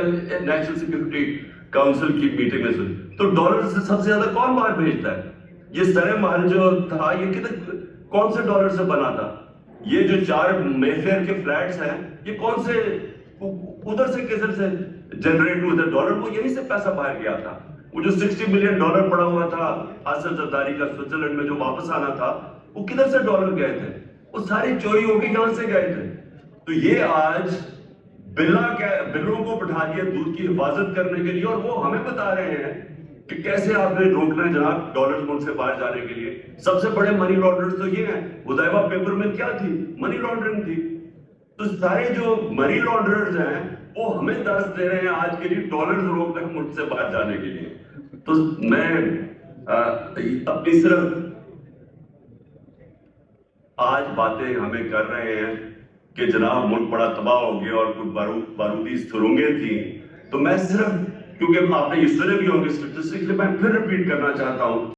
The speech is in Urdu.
نیشنل سیکورٹی کاؤنسل کی میٹنگ میں سن تو ڈالر سے سب سے زیادہ کون باہر بھیجتا ہے؟ یہ سرے محل جو تھا یہ کتنے کون سے ڈالر سے بنا تھا؟ یہ جو 4 مے فیئر کے فلیٹس ہیں یہ کون سے ادھر سے کدھر سے جنریٹ ہوئے تھے ڈالر؟ وہ یہیں سے پیسہ باہر گیا تھا. وہ جو $60 ملین پڑا ہوا تھا آصف زرداری کا سوئٹزرلینڈ میں جو واپس آنا تھا وہ کدھر سے ڈالر گئے تھے؟ وہ ساری چوری ہو کے یہاں سے گئے تھے. تو یہ آج بلوں کو بٹھا دیا دودھ کی حفاظت کرنے کے لیے اور وہ ہمیں بتا رہے ہیں کہ کیسے آپ نے روکنا ہے جناب ڈالر ملک سے باہر جانے کے لیے. سب سے بڑے منی لانڈرز تو یہ ہیں. حذیفہ پیپر میں کیا تھی؟ منی لانڈرنگ تھی. تو سارے جو منی لانڈررز ہیں وہ ہمیں درس دے رہے ہیں آج کے لیے ڈالر روکنا ہے ملک سے باہر جانے کے لیے. تو میں اپنی صرف آج باتیں ہمیں کر رہے ہیں کہ جناب ملک بڑا تباہ ہو گیا اور کچھ بارودی سرنگیں تھیں. تو میں صرف کیونکہ آپ نے یہ سنے بھی ہوں گے اسٹیٹسٹکس میں پھر ریپیٹ کرنا چاہتا ہوں